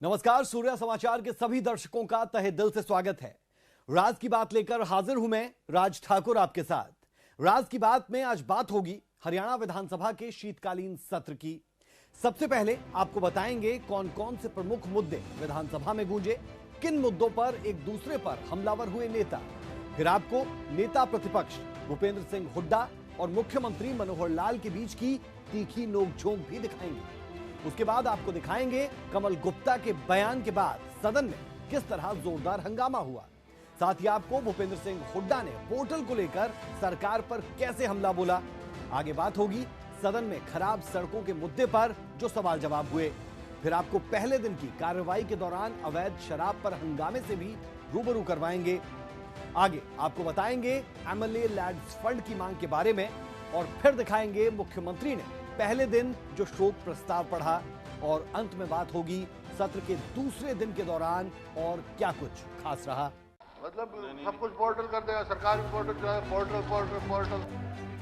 नमस्कार, सूर्या समाचार के सभी दर्शकों का तहे दिल से स्वागत है। राज की बात लेकर हाजिर हूं मैं, राज ठाकुर, आपके साथ। राज की बात में आज बात होगी हरियाणा विधानसभा के शीतकालीन सत्र की। सबसे पहले आपको बताएंगे कौन कौन से प्रमुख मुद्दे विधानसभा में गूंजे, किन मुद्दों पर एक दूसरे पर हमलावर हुए नेता। फिर आपको नेता प्रतिपक्ष भूपेंद्र सिंह हुड्डा और मुख्यमंत्री मनोहर लाल के बीच की तीखी नोकझोंक भी दिखाएंगे। उसके बाद आपको दिखाएंगे कमल गुप्ता के बयान के बाद सदन में किस तरह जोरदार हंगामा हुआ। साथ ही आपको भूपेंद्र सिंह हुड्डा ने पोर्टल को लेकर सरकार पर कैसे हमला बोला। आगे बात होगी सदन में खराब सड़कों के मुद्दे पर जो सवाल जवाब हुए। फिर आपको पहले दिन की कार्रवाई के दौरान अवैध शराब पर हंगामे से भी रूबरू करवाएंगे। आगे आपको बताएंगे एमएलए लैड्स फंड की मांग के बारे में और फिर दिखाएंगे मुख्यमंत्री ने पहले दिन जो शोक प्रस्ताव पढ़ा। और अंत में बात होगी सत्र के दूसरे दिन के दौरान और क्या कुछ खास रहा। मतलब सब कुछ पोर्टल कर देगा, सरकार भी पोर्टल जो है, पोर्टल पोर्टल पोर्टल।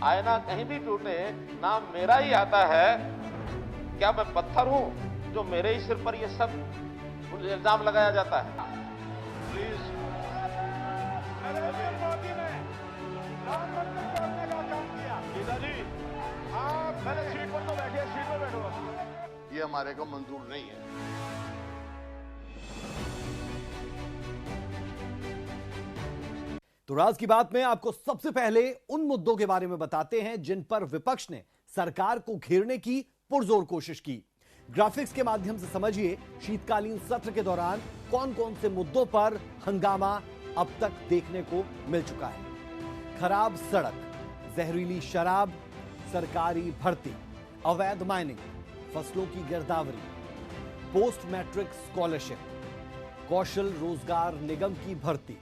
आईना कहीं भी टूटे नाम मेरा ही आता है। क्या मैं पत्थर हूं जो मेरे ही सिर पर ये सब इल्जाम लगाया जाता है। प्लीज मोदी ने प्रधानमंत्री करने का काम किया। पिताजी आप पहले सीट पर तो बैठिए, सीट पर बैठो। ये हमारे को मंजूर नहीं है। तो राज की बात में आपको सबसे पहले उन मुद्दों के बारे में बताते हैं जिन पर विपक्ष ने सरकार को घेरने की पुरजोर कोशिश की। ग्राफिक्स के माध्यम से समझिए शीतकालीन सत्र के दौरान कौन कौन से मुद्दों पर हंगामा अब तक देखने को मिल चुका है। खराब सड़क, जहरीली शराब, सरकारी भर्ती, अवैध माइनिंग, फसलों की गिरदावरी, पोस्ट मैट्रिक स्कॉलरशिप, कौशल रोजगार निगम की भर्ती,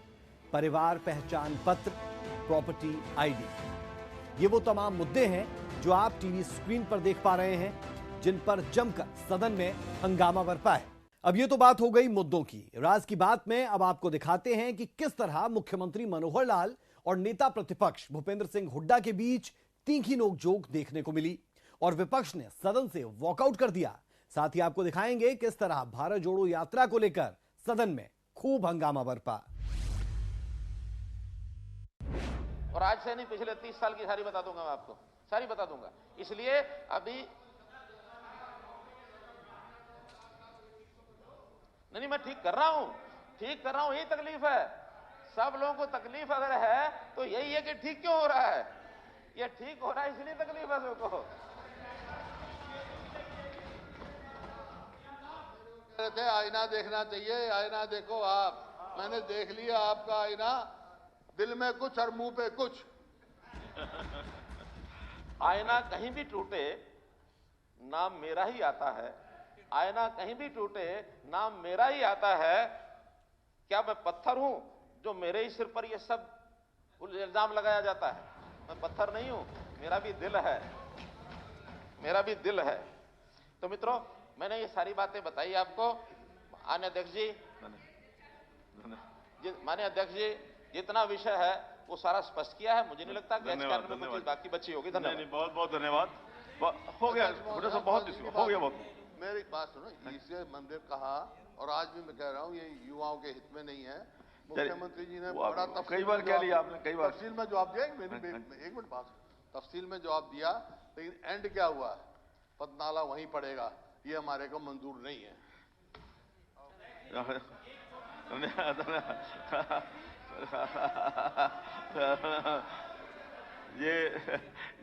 परिवार पहचान पत्र, प्रॉपर्टी आईडी। ये वो तमाम मुद्दे हैं जो आप टीवी स्क्रीन पर देख पा रहे हैं, जिन पर जमकर सदन में हंगामा बरपा है। अब ये तो बात हो गई मुद्दों की। राज की बात में अब आपको दिखाते हैं कि किस तरह मुख्यमंत्री मनोहर लाल और नेता प्रतिपक्ष भूपेंद्र सिंह हुड्डा के बीच तीखी नोकझोंक देखने को मिली और विपक्ष ने सदन से वॉकआउट कर दिया। साथ ही आपको दिखाएंगे किस तरह भारत जोड़ो यात्रा को लेकर सदन में खूब हंगामा बरपा। और आज से नहीं, पिछले 30 साल की सारी बता दूंगा मैं आपको, सारी बता दूंगा। इसलिए अभी नहीं, मैं ठीक कर रहा हूं, ठीक कर रहा हूं। यही तकलीफ है, सब लोगों को तकलीफ अगर है तो यही है कि ठीक क्यों हो रहा है। ये ठीक हो रहा है इसलिए तकलीफ है सबको। कहते हैं आईना देखना चाहिए, आईना देखो आप। मैंने देख लिया आपका आईना, दिल में कुछ और मुंह पे कुछ। आईना कहीं भी टूटे नाम मेरा ही आता है। आईना कहीं भी टूटे नाम मेरा ही आता है। क्या मैं पत्थर हूं जो मेरे ही सिर पर ये सब इल्जाम लगाया जाता है। मैं पत्थर नहीं हूं, मेरा भी दिल है, मेरा भी दिल है। तो मित्रों, मैंने ये सारी बातें बताई आपको। माननीय अध्यक्ष जी, जितना विषय है वो सारा स्पष्ट किया है। मुझे नहीं लगता कि में कुछ बाकी बची होगी। धन्यवाद। बहुत बहुत धन्यवाद। हो गया बहुत हो गया। बहुत मेरी बात सुनो, इसे मंदिर कहा और आज भी मैं कह रहा हूँ ये युवाओं के हित में नहीं है। मुख्यमंत्री जी ने बड़ा कई बार कह लिया आपने, कई बार तफसील में जवाब दिया। एक मिनट बात, तफसील में जवाब दिया, लेकिन एंड क्या हुआ? पदनाला वहीं पड़ेगा। ये हमारे को मंजूर नहीं है।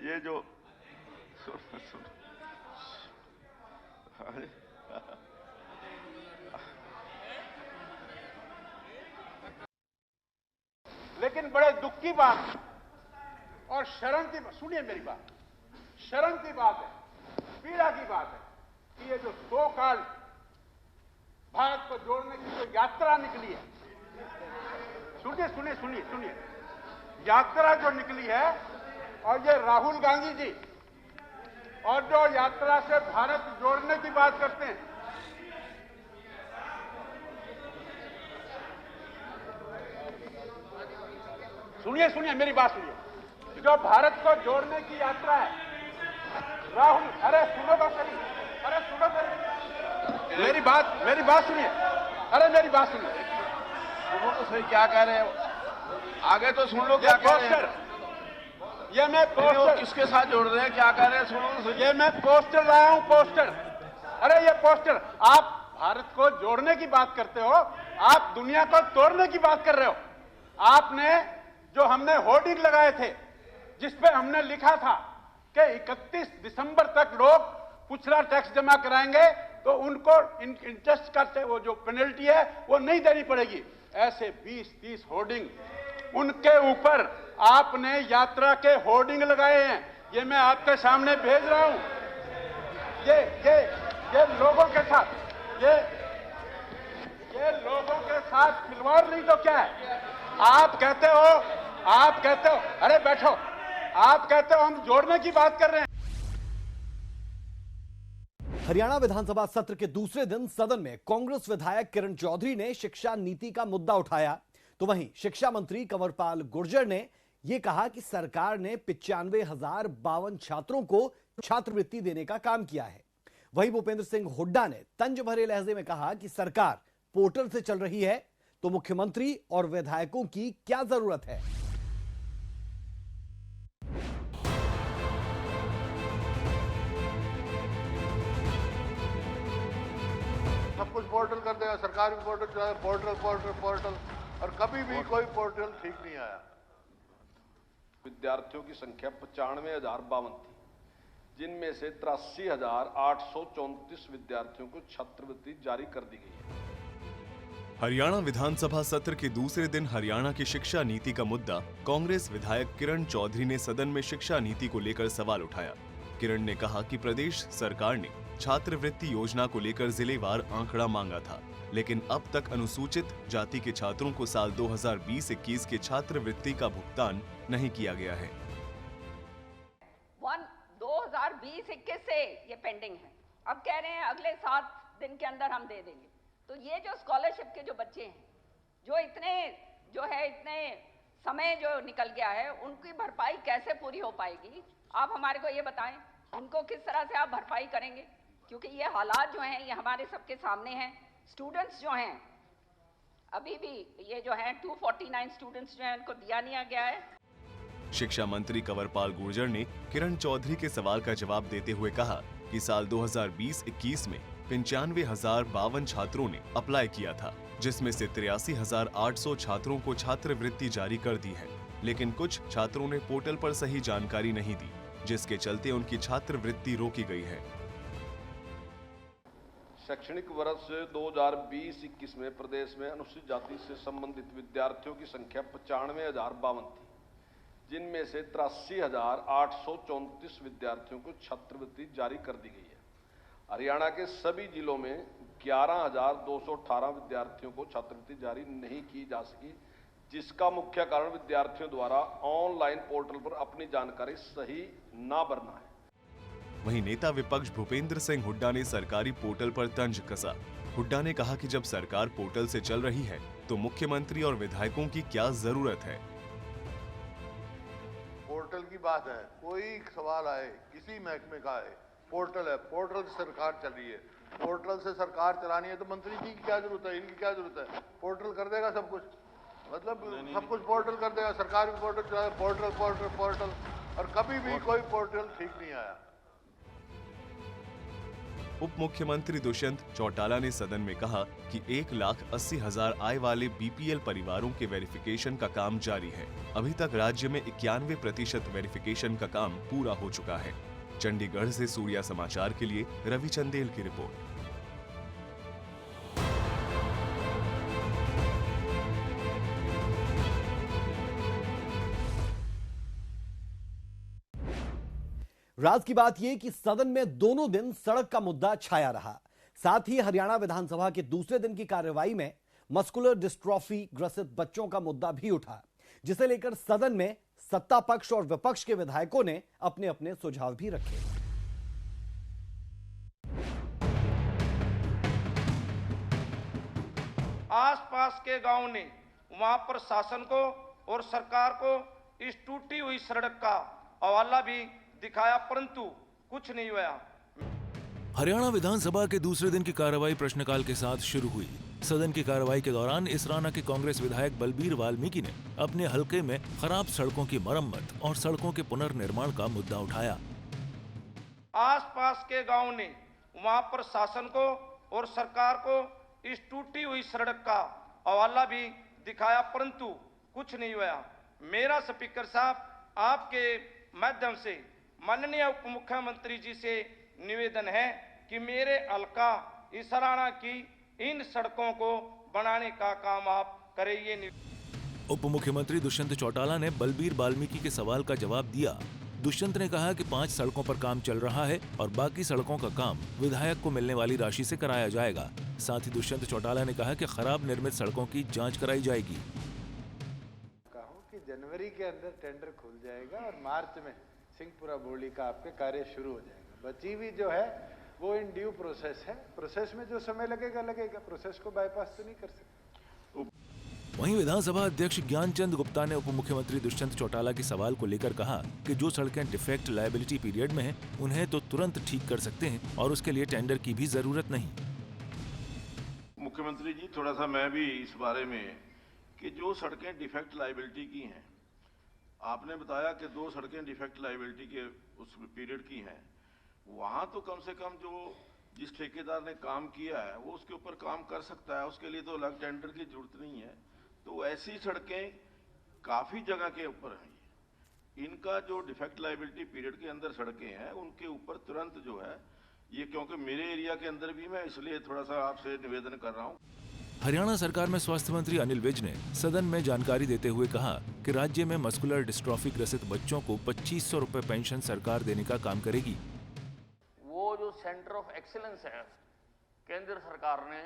ये जो लेकिन बड़े दुख की बात और शर्म की, सुनिए मेरी बात, शर्म की बात है, पीड़ा की बात है कि ये जो सो काल भारत को जोड़ने की जो यात्रा निकली है, सुनिए, यात्रा जो निकली है, और ये राहुल गांधी जी और जो यात्रा से भारत जोड़ने की बात करते हैं, सुनिए मेरी बात सुनिए, जो भारत को जोड़ने की यात्रा है, राहुल, अरे सुनो तो सही, मेरी बात सुनिए। अरे मेरी बात सुनिए। सुनो तो सही क्या कह रहे हैं, आगे तो सुन लो क्या कह रहे हैं। ये मैं पोस्टर किसके साथ जोड़ रहे हैं, क्या कह रहे हैं, सुनो तो सही। ये मैं पोस्टर लाया हूं, पोस्टर। अरे ये पोस्टर, आप भारत को जोड़ने की बात करते हो, आप दुनिया को तोड़ने की बात कर रहे हो। आपने जो हमने होर्डिंग लगाए थे जिसपे हमने लिखा था कि 31 दिसंबर तक लोग पिछला टैक्स जमा कराएंगे तो उनको इंटरेस्ट का वो जो पेनल्टी है वो नहीं देनी पड़ेगी, ऐसे 20-30 होर्डिंग उनके ऊपर आपने यात्रा के होर्डिंग लगाए हैं। ये मैं आपके सामने भेज रहा हूं। ये लोगों के साथ ये लोगों के साथ खिलवाड़ नहीं तो क्या है? आप कहते हो अरे बैठो, आप कहते हो हम जोड़ने की बात कर रहे हैं। हरियाणा विधानसभा सत्र के दूसरे दिन सदन में कांग्रेस विधायक किरण चौधरी ने शिक्षा नीति का मुद्दा उठाया, तो वहीं शिक्षा मंत्री कंवरपाल गुर्जर ने यह कहा कि सरकार ने 95,052 छात्रों को छात्रवृत्ति देने का काम किया है। वहीं भूपेंद्र सिंह हुड्डा ने तंज भरे लहजे में कहा कि सरकार पोर्टल से चल रही है तो मुख्यमंत्री और विधायकों की क्या जरूरत है। सब कुछ पोर्टल कर देगा, सरकार भी पोर्टल चलाएगा, पोर्टल, और कभी भी कोई पोर्टल ठीक नहीं आया। विद्यार्थियों की संख्या 95,052 थी, जिनमें से 83,834 विद्यार्थियों को छात्रवृत्ति जारी कर दी गई है। हरियाणा विधानसभा सत्र के दूसरे दिन हरियाणा की शिक्षा नीति का मुद्दा कांग्रेस विधायक किरण चौधरी ने सदन में शिक्षा नीति को लेकर सवाल उठाया। किरण ने कहा कि प्रदेश सरकार ने छात्रवृत्ति योजना को लेकर जिलेवार आंकड़ा मांगा था, लेकिन अब तक अनुसूचित जाति के छात्रों को साल 2020-21 के छात्रवृत्ति का भुगतान नहीं किया गया है। 2020-21 से ये पेंडिंग है। अब कह रहे हैं अगले 7 दिन के अंदर हम दे देंगे। तो ये जो स्कॉलरशिप के जो बच्चे हैं, जो इतने समय जो निकल गया है, उनकी भरपाई कैसे पूरी हो पाएगी? आप हमारे को ये बताएं, उनको किस तरह से आप भरपाई करेंगे? क्योंकि ये हालात जो हैं ये हमारे सबके सामने हैं। स्टूडेंट्स जो हैं अभी भी ये जो हैं 249 स्टूडेंट्स जो हैं उनको दिया नहीं गया है। शिक्षा मंत्री कंवरपाल गुर्जर ने किरण चौधरी के सवाल का जवाब देते हुए कहा कि साल 2020-21 में 95,052 छात्रों ने अप्लाई किया था, जिसमें से 83,800 छात्रों को छात्रवृत्ति जारी कर दी है, लेकिन कुछ छात्रों ने पोर्टल पर सही जानकारी नहीं दी, जिसके चलते उनकी छात्रवृत्ति रोकी गई है। शैक्षणिक वर्ष 2020-21 में प्रदेश में अनुसूचित जाति से संबंधित विद्यार्थियों की संख्या 95,052 थी, जिनमें से 83,834 विद्यार्थियों को छात्रवृत्ति जारी कर दी गई है। हरियाणा के सभी जिलों में 11,218 विद्यार्थियों को छात्रवृत्ति जारी नहीं की जा सकी, जिसका मुख्य कारण विद्यार्थियों द्वारा ऑनलाइन पोर्टल पर अपनी जानकारी सही न भरना है। वहीं नेता विपक्ष भूपेंद्र सिंह हुड्डा ने सरकारी पोर्टल पर तंज कसा। हुड्डा ने कहा कि जब सरकार पोर्टल से चल रही है तो मुख्यमंत्री और विधायकों की क्या जरूरत है। पोर्टल की बात है, कोई सवाल आए, किसी महकमे का आए, पोर्टल है, पोर्टल से सरकार चल रही है, पोर्टल से सरकार चलानी है तो मंत्री जी की क्या जरूरत है, इनकी क्या जरूरत है? पोर्टल कर देगा सब कुछ, मतलब सब कुछ पोर्टल कर देगा, सरकार भी पोर्टल चलाएगा, पोर्टल, और कभी भी कोई पोर्टल ठीक नहीं आया। उप मुख्यमंत्री दुष्यंत चौटाला ने सदन में कहा कि 1,80,000 आय वाले बीपीएल परिवारों के वेरिफिकेशन का काम जारी है। अभी तक राज्य में 91% वेरिफिकेशन का काम पूरा हो चुका है। चंडीगढ़ से सूर्या समाचार के लिए रवि चंदेल की रिपोर्ट। राज की बात यह कि सदन में दोनों दिन सड़क का मुद्दा छाया रहा। साथ ही हरियाणा विधानसभा के दूसरे दिन की कार्यवाही में मस्कुलर डिस्ट्रॉफी ग्रसित बच्चों का मुद्दा भी उठा, जिसे लेकर सदन में सत्ता पक्ष और विपक्ष के विधायकों ने अपने अपने सुझाव भी रखे। आसपास के गांव ने वहां पर शासन को और सरकार को इस टूटी हुई सड़क का हवाला भी दिखाया, परंतु कुछ नहीं हुआ। हरियाणा विधानसभा के दूसरे दिन की कार्रवाई प्रश्नकाल के साथ शुरू हुई। सदन की कार्रवाई के दौरान इसराना के कांग्रेस विधायक बलबीर वाल्मीकि ने अपने हलके में खराब सड़कों की मरम्मत और सड़कों के पुनर्निर्माण का मुद्दा उठाया। आसपास के गांव ने वहां पर शासन को और सरकार को इस टूटी हुई सड़क का हवाला भी दिखाया, परंतु कुछ नहीं हुआ। मेरा स्पीकर साहब आपके माध्यम से माननीय उप मुख्यमंत्री जी से निवेदन है कि मेरे हलका इसराना की इन सड़कों को बनाने का काम आप करें। उप मुख्यमंत्री दुष्यंत चौटाला ने बलबीर वाल्मीकि के सवाल का जवाब दिया। दुष्यंत ने कहा कि 5 सड़कों पर काम चल रहा है और बाकी सड़कों का काम विधायक को मिलने वाली राशि से कराया जाएगा। साथ ही दुष्यंत चौटाला ने कहा कि खराब निर्मित सड़कों की जांच कराई जाएगी। कहूं कि जनवरी के अंदर टेंडर खुल जाएगा और मार्च में सिंहपुरा बोली का आपके कार्य शुरू हो जाएगा। बची हुई जो है वो इन ड्यू प्रोसेस है। प्रोसेस में जो समय लगेगा, प्रोसेस को बाईपास तो नहीं कर सकते। वहीं विधानसभा अध्यक्ष ज्ञानचंद गुप्ता ने उप मुख्यमंत्री दुष्यंत चौटाला के सवाल को लेकर कहा कि जो सड़कें डिफेक्ट लायबिलिटी पीरियड में हैं, उन्हें तो तुरंत ठीक कर सकते हैं और उसके लिए टेंडर की भी जरूरत नहीं। मुख्यमंत्री जी, थोड़ा सा मैं भी इस बारे में कि जो सड़कें डिफेक्ट लायबिलिटी की हैं, आपने बताया कि 2 सड़कें डिफेक्ट लायबिलिटी के उस पीरियड की हैं, वहां तो कम से कम जो जिस ठेकेदार ने काम किया है वो उसके ऊपर काम कर सकता है, उसके लिए तो अलग टेंडर की जरूरत नहीं है। तो ऐसी सड़कें काफी जगह के ऊपर हैं। इनका जो डिफेक्ट लायबिलिटी पीरियड के अंदर सड़कें हैं उनके ऊपर तुरंत जो है ये, क्योंकि मेरे एरिया के अंदर भी मैं इसलिए थोड़ा सा आपसे निवेदन कर रहा हूँ। हरियाणा सरकार में स्वास्थ्य मंत्री अनिल विज ने सदन में जानकारी देते हुए कहा कि राज्य में मस्कुलर डिस्ट्रॉफी ग्रसित बच्चों को 2500 रुपए पेंशन सरकार देने का काम करेगी। वो जो सेंटर ऑफ एक्सीलेंस है, केंद्र सरकार ने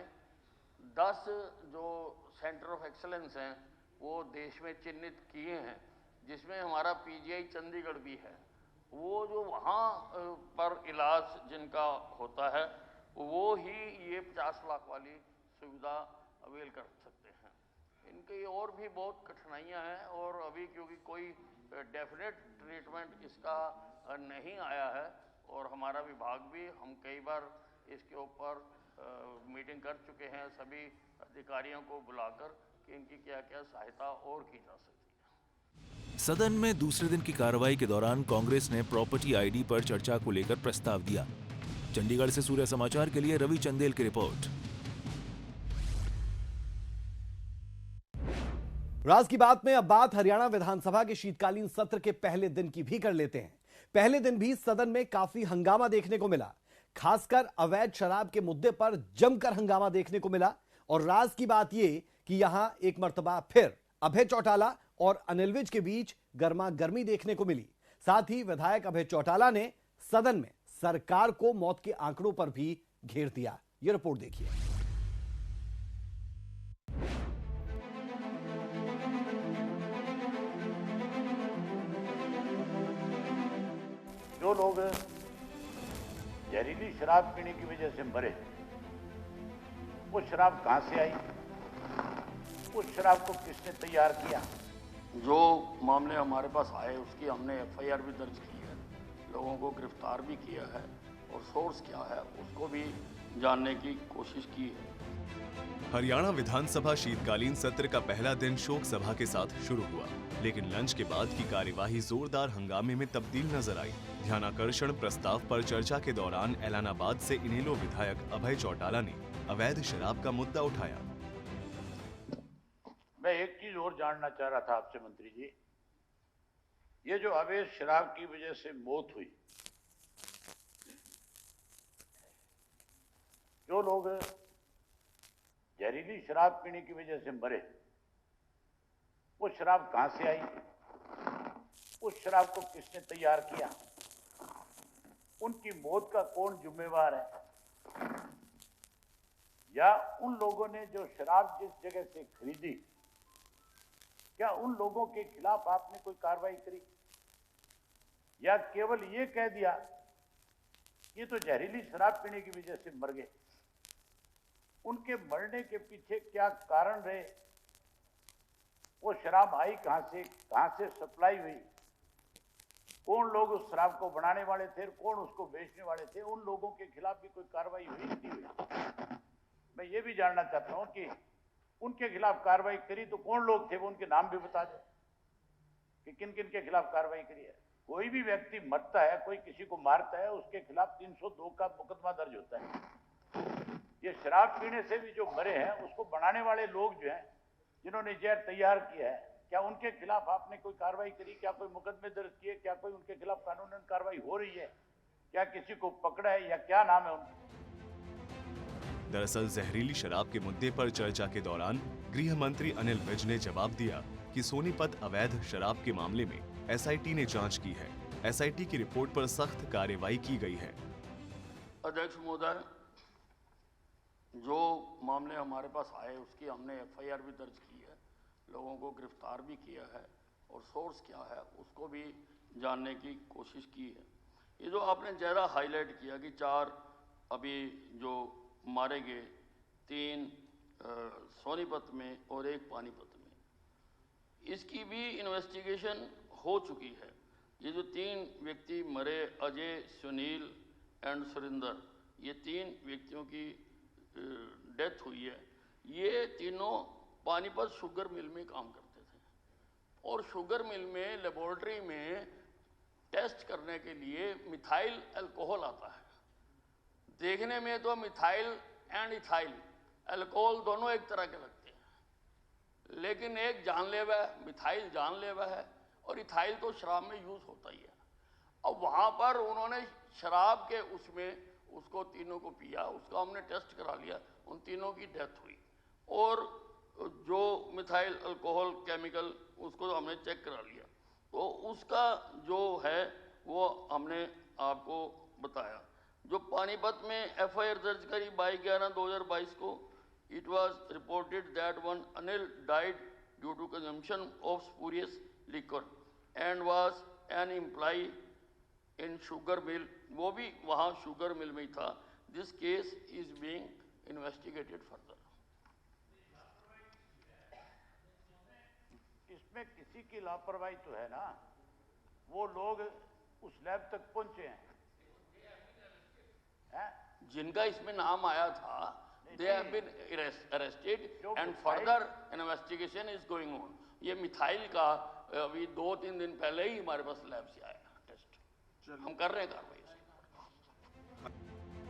10 जो सेंटर ऑफ एक्सीलेंस हैं वो देश में चिन्हित किए हैं, जिसमें हमारा पीजीआई चंडीगढ़ भी है। वो जो वहाँ पर इलाज जिनका होता है वो ही ये 50 लाख वाली सुविधा अवेल कर सकते हैं। इनकी और भी बहुत कठिनाइयाँ हैं और अभी क्योंकि कोई डेफिनेट ट्रीटमेंट इसका नहीं आया है और हमारा विभाग भी हम कई बार इसके ऊपर मीटिंग कर चुके हैं सभी अधिकारियों को बुलाकर कि इनकी क्या क्या सहायता और की जा सकती है। सदन में दूसरे दिन की कार्रवाई के दौरान कांग्रेस ने प्रॉपर्टी आईडी पर चर्चा को लेकर प्रस्ताव दिया। चंडीगढ़ से सूर्य समाचार के लिए रवि चंदेल की रिपोर्ट। राज की बात में अब बात हरियाणा विधानसभा के शीतकालीन सत्र के पहले दिन की भी कर लेते हैं। पहले दिन भी सदन में काफी हंगामा देखने को मिला। खासकर अवैध शराब के मुद्दे पर जमकर हंगामा देखने को मिला और राज की बात यह कि यहां एक मर्तबा फिर अभय चौटाला और अनिल विज के बीच गर्मा गर्मी देखने को मिली। साथ ही विधायक अभय चौटाला ने सदन में सरकार को मौत के आंकड़ों पर भी घेर दिया। यह रिपोर्ट देखिए। जो लोग जहरीली शराब पीने की वजह से मरे, वो शराब कहां से आई, उस शराब को किसने तैयार किया? जो मामले हमारे पास आए उसकी हमने एफआईआर भी दर्ज की है, लोगों को गिरफ्तार भी किया है और सोर्स क्या है उसको भी जानने की कोशिश की है। हरियाणा विधानसभा शीतकालीन सत्र का पहला दिन शोक सभा के साथ शुरू हुआ, लेकिन लंच के बाद की कार्यवाही जोरदार हंगामे में तब्दील नजर आई। ध्यानाकर्षण प्रस्ताव पर चर्चा के दौरान एलानाबाद से इनेलो विधायक अभय चौटाला ने अवैध शराब का मुद्दा उठाया। मैं एक चीज और जानना चाह रहा था आपसे मंत्री जी, ये जो अवैध शराब की वजह से मौत हुई, जो लोग जहरीली शराब पीने की वजह से मरे, वो शराब कहां से आई, उस शराब को किसने तैयार किया, उनकी मौत का कौन जिम्मेवार है, या उन लोगों ने जो शराब जिस जगह से खरीदी, क्या उन लोगों के खिलाफ आपने कोई कार्रवाई करी, या केवल ये कह दिया ये तो जहरीली शराब पीने की वजह से मर गए? उनके मरने के पीछे क्या कारण रहे, वो शराब आई कहां से सप्लाई हुई, कौन लोग उस शराब को बनाने वाले थे, कौन उसको बेचने वाले थे, उन लोगों के खिलाफ भी कोई कार्रवाई हुई नहीं हुई। मैं ये भी जानना चाहता हूं कि उनके खिलाफ कार्रवाई करी तो कौन लोग थे, वो उनके नाम भी बता दे कि किन किन के खिलाफ कार्रवाई करी है। कोई भी व्यक्ति मरता है, कोई किसी को मारता है, उसके खिलाफ 302 का मुकदमा दर्ज होता है। ये शराब पीने से भी जो मरे हैं, उसको बनाने वाले लोग जो हैं, जिन्होंने जहर तैयार किया है, क्या उनके खिलाफ आपने कोई कार्रवाई करी? क्या कोई मुकदमे दर्ज किए? क्या कोई उनके खिलाफ कानूनन कार्रवाई हो रही है? क्या किसी को पकड़ा है या क्या नाम है उनका? दरअसल जहरीली शराब के मुद्दे पर चर्चा के दौरान गृह मंत्री अनिल विज ने जवाब दिया कि सोनीपत अवैध शराब के मामले में एसआईटी ने जांच की है। एसआईटी की रिपोर्ट पर सख्त कार्रवाई की गई है। अध्यक्ष महोदय, जो मामले हमारे पास आए उसकी हमने एफआईआर भी दर्ज की है, लोगों को गिरफ्तार भी किया है और सोर्स क्या है उसको भी जानने की कोशिश की है। ये जो आपने ज़रा हाईलाइट किया कि 4 अभी जो मारे गए, 3 सोनीपत में और 1 पानीपत में, इसकी भी इन्वेस्टिगेशन हो चुकी है। ये जो 3 व्यक्ति मरे, अजय, सुनील एंड सुरेंद्र, ये 3 व्यक्तियों की डेथ हुई है। ये तीनों पानीपत शुगर मिल में काम करते थे और शुगर मिल में लेबोरेटरी में टेस्ट करने के लिए मिथाइल अल्कोहल आता है। देखने में तो मिथाइल एंड इथाइल अल्कोहल दोनों एक तरह के लगते हैं, लेकिन एक जानलेवा है, मिथाइल जानलेवा है और इथाइल तो शराब में यूज होता ही है। अब वहां पर उन्होंने शराब के उसमें उसको तीनों को पिया, उसका हमने टेस्ट करा लिया, उन तीनों की डेथ हुई। और जो मिथाइल अल्कोहल केमिकल उसको हमने चेक करा लिया, तो उसका जो है वो हमने आपको बताया। जो पानीपत में एफआईआर दर्ज करी 22/11/2022 को, it was reported that one Anil died due to consumption of spurious liquor and was an employ in sugar mill, वो भी वहाँ शुगर मिल में ही था। This case is being investigated further. इसमें किसी की लापरवाही तो है ना, वो लोग उस लैब तक पहुंचे हैं जिनका इसमें नाम आया था, they have been arrested and further investigation is going on। ये मिथाइल का अभी 2-3 दिन पहले ही हमारे पास लैब से आया टेस्ट, हम कर रहे हैं कार्रवाई।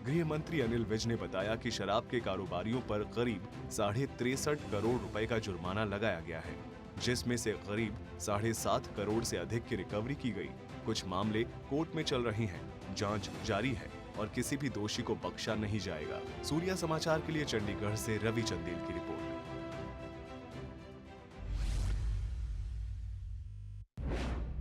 गृह मंत्री अनिल विज ने बताया कि शराब के कारोबारियों पर करीब 63.5 करोड़ रुपए का जुर्माना लगाया गया है, जिसमें से करीब 7.5 करोड़ से अधिक की रिकवरी की गई। कुछ मामले कोर्ट में चल रहे हैं, जांच जारी है और किसी भी दोषी को बख्शा नहीं जाएगा। सूर्या समाचार के लिए चंडीगढ़ से रवि चंदेल की रिपोर्ट।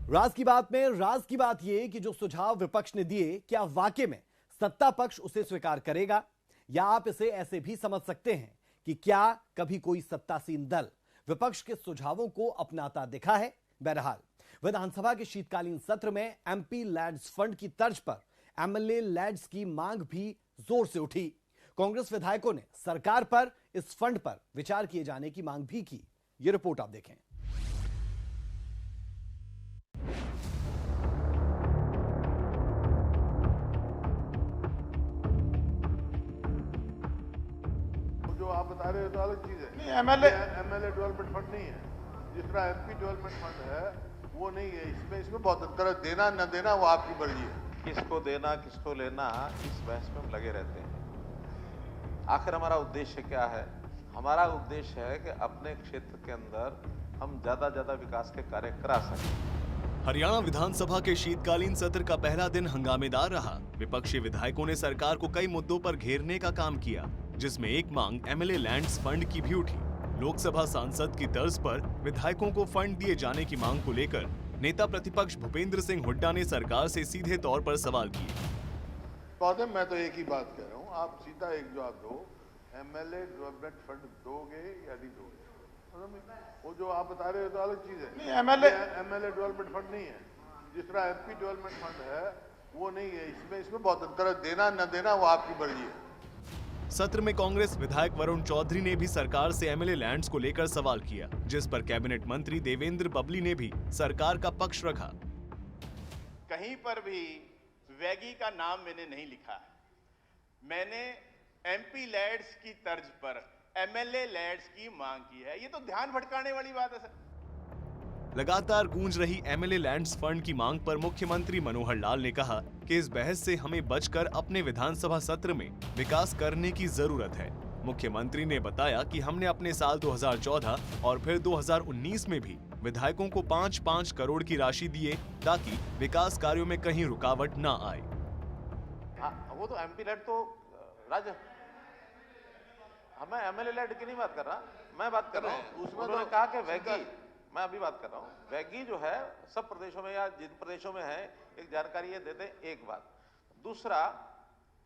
राज की बात में राज की बात यह कि जो सुझाव विपक्ष ने दिए, क्या वाकई में सत्ता पक्ष उसे स्वीकार करेगा, या आप इसे ऐसे भी समझ सकते हैं कि क्या कभी कोई सत्तासीन दल विपक्ष के सुझावों को अपनाता दिखा है। बहरहाल विधानसभा के शीतकालीन सत्र में एमपी लैड्स फंड की तर्ज पर एमएलए लैड्स की मांग भी जोर से उठी। कांग्रेस विधायकों ने सरकार पर इस फंड पर विचार किए जाने की मांग भी की। यह रिपोर्ट आप देखें। जो आप बता रहे हो तो अलग चीज है। नहीं, एमएलए डेवलपमेंट फंड नहीं है, जिस तरह एमपी डेवलपमेंट फंड है वो नहीं है। इसमें बहुत अंतर है। देना न देना वो आपकी मर्जी है। किसको देना किसको लेना, इस बहस में हम लगे रहते हैं। आखिर हमारा उद्देश्य क्या है? हमारा उद्देश्य है कि अपने क्षेत्र के अंदर हम ज्यादा विकास के कार्य करा सकें। हरियाणा विधानसभा के शीतकालीन सत्र का पहला दिन हंगामेदार रहा। विपक्षी विधायकों ने सरकार को कई मुद्दों पर घेरने का काम किया, जिसमें एक मांग एमएलए लैंड्स फंड की भी उठी। लोकसभा सांसद की तर्ज पर विधायकों को फंड दिए जाने की मांग को लेकर नेता प्रतिपक्ष भूपेंद्र सिंह हुड्डा ने सरकार से सीधे तौर पर सवाल किए। मैं तो एक ही बात कह रहा हूँ, आप सीधा एक जवाब दो, एमएलए डेवलपमेंट फंड दोगे या नहीं दोगे? वो जो आप बता रहे हो तो अलग चीज है। एमएलए डेवलपमेंट फंड नहीं है, जिस तरह एमपी डेवलपमेंट फंड है वो नहीं है। इसमें बहुत अंतर है। देना न देना वो आपकी मर्जी है। सत्र में कांग्रेस विधायक वरुण चौधरी ने भी सरकार से एमएलए लैंड्स को लेकर सवाल किया, जिस पर कैबिनेट मंत्री देवेंद्र बबली ने भी सरकार का पक्ष रखा। कहीं पर भी वैगी का नाम मैंने नहीं लिखा है। मैंने एमपी लैड्स की तर्ज पर एमएलए लैड्स की मांग की है। ये तो ध्यान भटकाने वाली बात है सर। लगातार गूंज रही एमएलए लैंड्स फंड की मांग पर मुख्यमंत्री मनोहर लाल ने कहा कि इस बहस से हमें बचकर अपने विधानसभा सत्र में विकास करने की जरूरत है। मुख्यमंत्री ने बताया कि हमने अपने साल 2014 और फिर 2019 में भी विधायकों को 5-5 करोड़ की राशि दिए ताकि विकास कार्यों में कहीं रुकावट न आए। वो तो एमपी लैड तो राज, मैं एमएलए लैड की नहीं बात कर रहा, मैं बात कर रहा हूँ उसमें उन्होंने कहा कि वैगी, मैं अभी बात कर रहा हूँ वैगी जो है सब प्रदेशों में या जिन प्रदेशों में है, एक जानकारी ये देते। एक बात, दूसरा,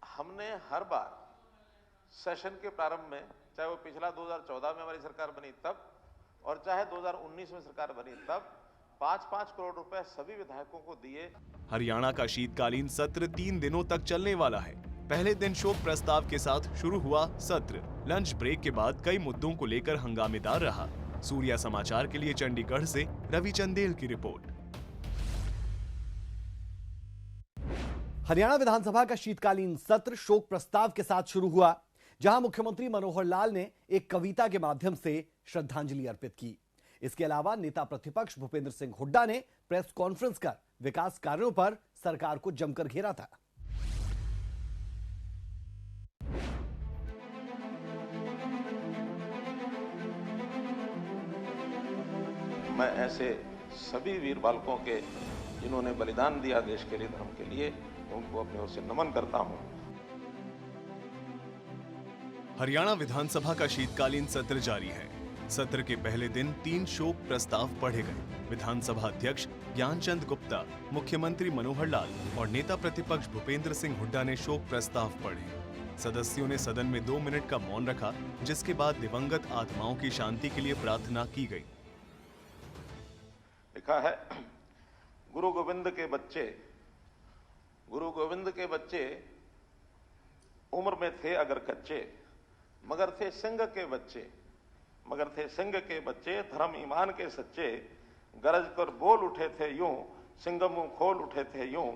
हमने हर बार सेशन के प्रारंभ में, चाहे वो पिछला 2014 में हमारी सरकार बनी तब और चाहे 2019 में सरकार बनी तब, 5-5 करोड़ रुपए सभी विधायकों को दिए। हरियाणा का शीतकालीन सत्र 3 दिनों तक चलने वाला है। पहले दिन शोक प्रस्ताव के साथ शुरू हुआ सत्र। लंच ब्रेक के बाद कई मुद्दों को लेकर हंगामेदार रहा। सूर्या समाचार के लिए चंडीगढ़ से रवि चंदेल की रिपोर्ट। हरियाणा विधानसभा का शीतकालीन सत्र शोक प्रस्ताव के साथ शुरू हुआ, जहां मुख्यमंत्री मनोहर लाल ने एक कविता के माध्यम से श्रद्धांजलि अर्पित की। इसके अलावा नेता प्रतिपक्ष भूपेंद्र सिंह हुड्डा ने प्रेस कॉन्फ्रेंस कर विकास कार्यों पर सरकार को जमकर घेरा था। मैं ऐसे सभी वीर बालकों के जिन्होंने बलिदान दिया देश के लिए, धर्म के लिए, उनको अपनी ओर से नमन करता हूं। हरियाणा विधानसभा का शीतकालीन सत्र जारी है। सत्र के पहले दिन 3 शोक प्रस्ताव पढ़े गए। विधानसभा अध्यक्ष ज्ञानचंद गुप्ता, मुख्यमंत्री मनोहर लाल और नेता प्रतिपक्ष भूपेंद्र सिंह हुड्डा ने शोक प्रस्ताव पढ़े। सदस्यों ने सदन में 2 मिनट का मौन रखा, जिसके बाद दिवंगत आत्माओं की शांति के लिए प्रार्थना की गई। लिखा है, गुरु गोविंद के बच्चे उम्र में थे अगर कच्चे, मगर थे सिंह के बच्चे धर्म ईमान के सच्चे, गरज कर बोल उठे थे यूं, सिंह मुंह खोल उठे थे यूं,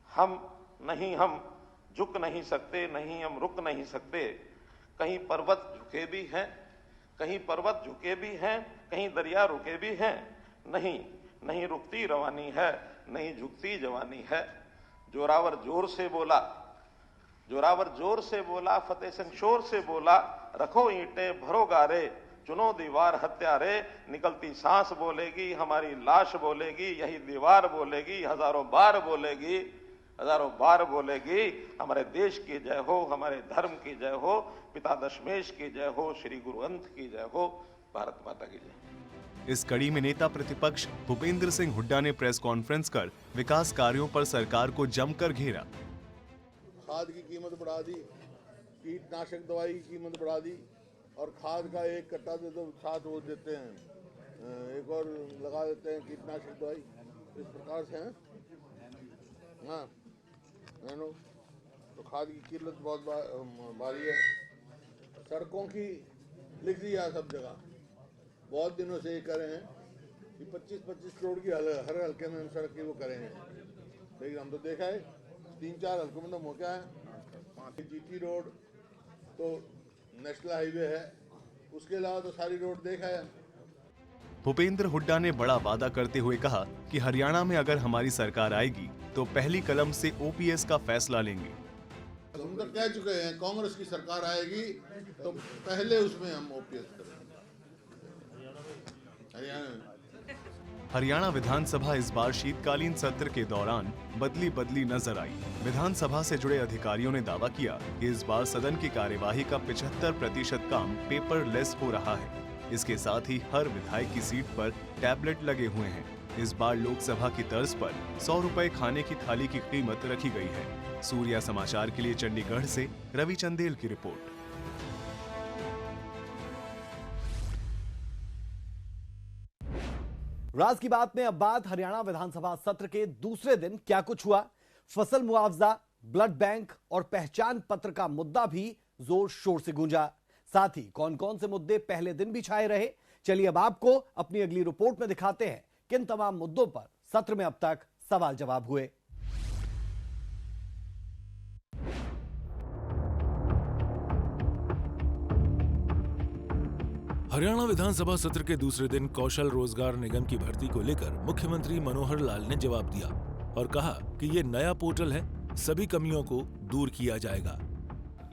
हम झुक नहीं सकते, नहीं हम रुक नहीं सकते, कहीं पर्वत झुके भी हैं, कहीं दरिया रुके भी हैं, नहीं रुकती रवानी है, नहीं झुकती जवानी है। जोरावर जोर से बोला, फतेह सिंह शोर से बोला, रखो ईंटें भरो गारे, चुनो दीवार हत्यारे, निकलती सांस बोलेगी, हमारी लाश बोलेगी, यही दीवार बोलेगी, हजारों बार बोलेगी, हमारे देश की जय हो, हमारे धर्म की जय हो, पिता दशमेश की जय हो, श्री गुरु अंत की जय हो, भारत माता की जय। इस कड़ी में नेता प्रतिपक्ष भूपेंद्र सिंह हुड्डा ने प्रेस कॉन्फ्रेंस कर विकास कार्यों पर सरकार को जमकर घेरा। खाद की कीमत बढ़ा दी, कीटनाशक दवाई की कीमत बढ़ा दी और खाद का एक कट्टा दे तो साथ वो देते हैं, एक और लगा देते हैं कीटनाशक दवाई, इस प्रकार से हैं। हाँ, तो खाद की किल्लत बहुत भारी है। सड़कों की लिख दिया सब जगह, बहुत दिनों से ये करे हैं कि 25-25 करोड़ की हर हल्के में हम सड़क की वो करेंगे, लेकिन हम तो देखा है 3-4 हल्कों में तो मौका है। जीटी रोड तो नेशनल हाईवे है, उसके अलावा तो सारी रोड देखा है। भूपेंद्र हुड्डा ने बड़ा वादा करते हुए कहा कि हरियाणा में अगर हमारी सरकार आएगी तो पहली कलम से ओपीएस का फैसला लेंगे। हम तो कह चुके हैं, कांग्रेस की सरकार आएगी तो पहले उसमें हम ओपीएस करेंगे हरियाणा में। हरियाणा विधानसभा इस बार शीतकालीन सत्र के दौरान बदली नजर आई। विधानसभा से जुड़े अधिकारियों ने दावा किया कि इस बार सदन की कार्यवाही का 75% काम पेपरलेस हो रहा है। इसके साथ ही हर विधायक की सीट पर टैबलेट लगे हुए हैं। इस बार लोकसभा की तर्ज पर 100 रुपए खाने की थाली की कीमत रखी गई है। सूर्या समाचार के लिए चंडीगढ़ से रवि चंदेल की रिपोर्ट। राज की बात में अब बात हरियाणा विधानसभा सत्र के दूसरे दिन क्या कुछ हुआ। फसल मुआवजा, ब्लड बैंक और पहचान पत्र का मुद्दा भी जोर शोर से गूंजा। साथ ही कौन कौन से मुद्दे पहले दिन भी छाए रहे, चलिए अब आपको अपनी अगली रिपोर्ट में दिखाते हैं किन तमाम मुद्दों पर सत्र में अब तक सवाल जवाब हुए। हरियाणा विधानसभा सत्र के दूसरे दिन कौशल रोजगार निगम की भर्ती को लेकर मुख्यमंत्री मनोहर लाल ने जवाब दिया और कहा कि ये नया पोर्टल है, सभी कमियों को दूर किया जाएगा।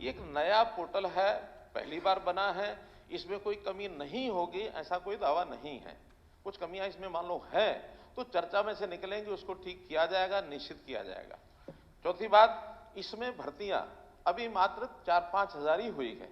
एक नया पोर्टल है, पहली बार बना है, इसमें कोई कमी नहीं होगी ऐसा कोई दावा नहीं है। कुछ कमियां इसमें मान लो है तो चर्चा में से निकलेंगे, उसको ठीक किया जाएगा, निश्चित किया जाएगा। चौथी बात, इसमें भर्तियां अभी मात्र 4-5 हजार ही हुई है।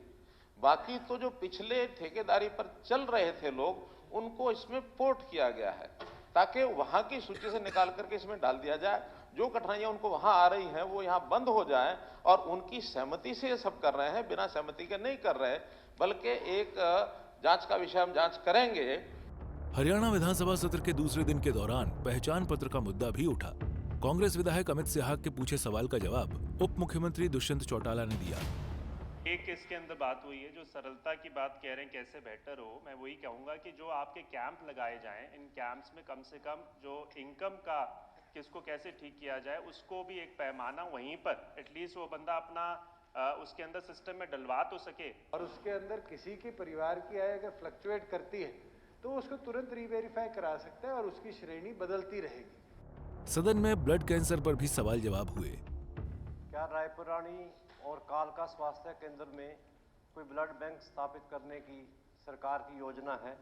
बाकी तो जो पिछले ठेकेदारी पर चल रहे थे लोग, उनको इसमें पोर्ट किया गया है ताकि वहां की सूची से निकाल करके इसमें डाल दिया जाए। जो कठिनाइयां उनको वहां आ रही हैं वो यहां बंद हो जाए और उनकी सहमति से ये सब कर रहे हैं, बिना सहमति के नहीं कर रहे, बल्कि एक जांच का विषय हम जांच करेंगे। हरियाणा विधानसभा सत्र के दूसरे दिन के दौरान पहचान पत्र का मुद्दा भी उठा। कांग्रेस विधायक अमित सिहाग के पूछे सवाल का जवाब उप मुख्यमंत्री दुष्यंत चौटाला ने दिया। एक इसके अंदर बात हुई है जो सरलता की बात कह रहे हैं कैसे बेहतर हो। मैं वही कहूंगा कि जो आपके कैंप लगाए जाएं, इन कैंप्स में कम से कम जो इनकम का किसको कैसे ठीक किया जाए उसको भी एक पैमाना वहीं पर एटलीस्ट वो बंदा अपना उसके अंदर सिस्टम में डलवा तो सके। और उसके अंदर किसी के परिवार की आय अगर फ्लक्चुएट करती है तो उसको तुरंत रीवेरीफाई करा सकता है और उसकी श्रेणी बदलती रहेगी। सदन में ब्लड कैंसर पर भी सवाल जवाब हुए। क्या रायपुरानी और कालका स्वास्थ्य केंद्र में कोई ब्लड बैंक स्थापित करने की सरकार की योजना है?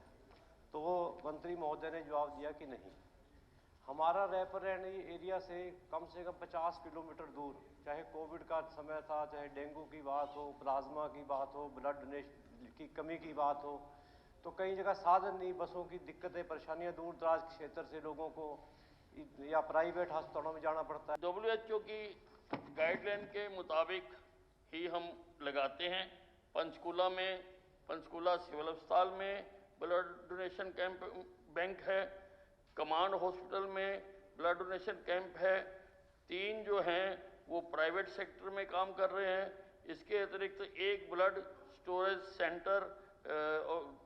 तो मंत्री महोदय ने जवाब दिया कि नहीं। हमारा रायपुरानी एरिया से कम 50 किलोमीटर दूर, चाहे कोविड का समय था, चाहे डेंगू की बात हो, प्लाज्मा की बात हो, ब्लड डोनेशन की कमी की बात हो, तो कई जगह साधन नहीं, बसों की दिक्कतें परेशानियां, दूर दराज क्षेत्र से लोगों को या प्राइवेट अस्पतालों में जाना पड़ता है। WHO की गाइडलाइन के मुताबिक ही हम लगाते हैं। पंचकूला सिविल अस्पताल में ब्लड डोनेशन कैंप बैंक है, कमांड हॉस्पिटल में ब्लड डोनेशन कैंप है, 3 जो हैं वो प्राइवेट सेक्टर में काम कर रहे हैं। इसके अतिरिक्त एक blood storage centre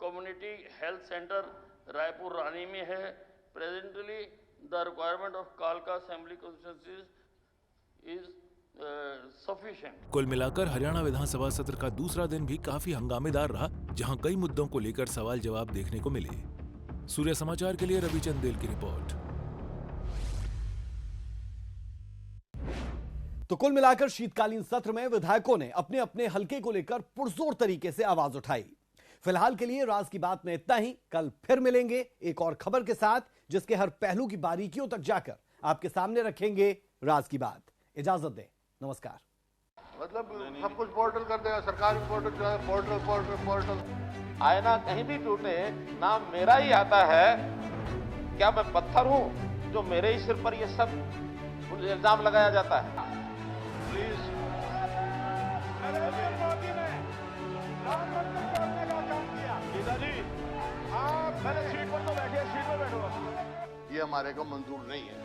community health centre Raipur Rani में है। प्रेजेंटली द रिक्वायरमेंट ऑफ कालका असेंबली कॉन्स्टिट्यूएंसी इज सफिशिएंट। कुल मिलाकर हरियाणा विधानसभा सत्र का दूसरा दिन भी काफी हंगामेदार रहा, जहां कई मुद्दों को लेकर सवाल जवाब देखने को मिले। सूर्य समाचार के लिए रवि चंदेल की रिपोर्ट। तो कुल मिलाकर शीतकालीन सत्र में विधायकों ने अपने अपने हलके को लेकर पुरजोर तरीके से आवाज उठाई। फिलहाल के लिए राज की बात में इतना ही। कल फिर मिलेंगे एक और खबर के साथ, जिसके हर पहलू की बारीकियों तक जाकर आपके सामने रखेंगे राज की बात। इजाजत दें, नमस्कार। मतलब सब कुछ पोर्टल कर देगा, सरकार भी पोर्टल चलाए, पोर्टल। आईना कहीं भी टूटे नाम मेरा ही आता है। क्या मैं पत्थर हूं जो मेरे ही सिर पर ये सब इल्जाम लगाया जाता है? प्लीज मोदी ने राम मंदिर तोड़ने का काम किया। जी आप मैंने सीट पर तो बैठे, सीट पर बैठो। ये हमारे को मंजूर नहीं है।